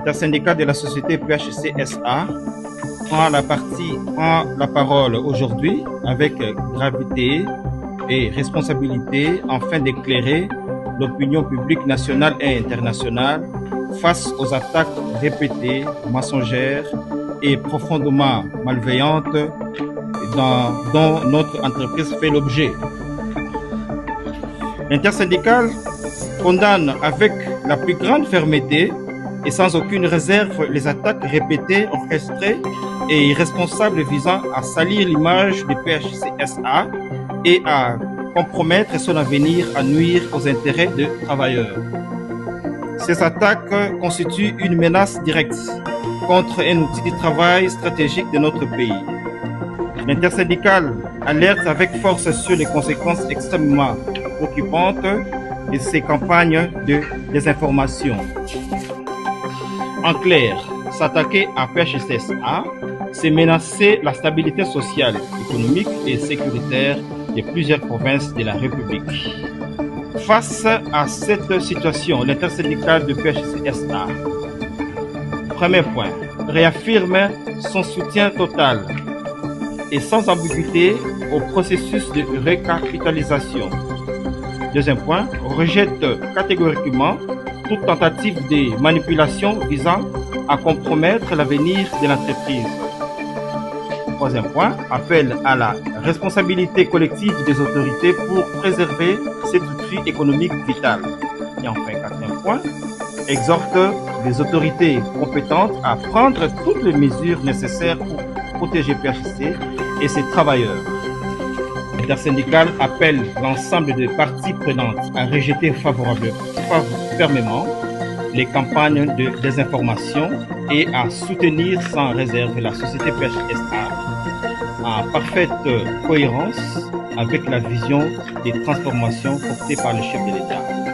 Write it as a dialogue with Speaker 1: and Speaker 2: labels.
Speaker 1: l'intersyndicat de la société PHC SA prend la parole aujourd'hui avec gravité et responsabilité afin d'éclairer l'opinion publique nationale et internationale face aux attaques répétées, mensongères et profondément malveillantes dont notre entreprise fait l'objet. L'intersyndicale condamne avec la plus grande fermeté et sans aucune réserve les attaques répétées, orchestrées et irresponsables visant à salir l'image du PHC-SA et à compromettre son avenir, à nuire aux intérêts des travailleurs. Ces attaques constituent une menace directe contre un outil de travail stratégique de notre pays. L'intersyndicale alerte avec force sur les conséquences extrêmement préoccupantes de ces campagnes de désinformation. En clair, s'attaquer à PHC-SA, c'est menacer la stabilité sociale, économique et sécuritaire de plusieurs provinces de la République. Face à cette situation, l'intersyndicale de PHC-SA, premier point, réaffirme son soutien total et sans ambiguïté au processus de recapitalisation. Deuxième point, rejette catégoriquement toute tentative de manipulation visant à compromettre l'avenir de l'entreprise. Troisième point, appel à la responsabilité collective des autorités pour préserver cet outil économique vital. Et enfin, quatrième point, exhorte les autorités compétentes à prendre toutes les mesures nécessaires pour protéger PHC et ses travailleurs. L'intersyndicale appelle l'ensemble des parties prenantes à rejeter fermement les campagnes de désinformation et à soutenir sans réserve la société PHSA en parfaite cohérence avec la vision des transformations portées par le chef de l'État.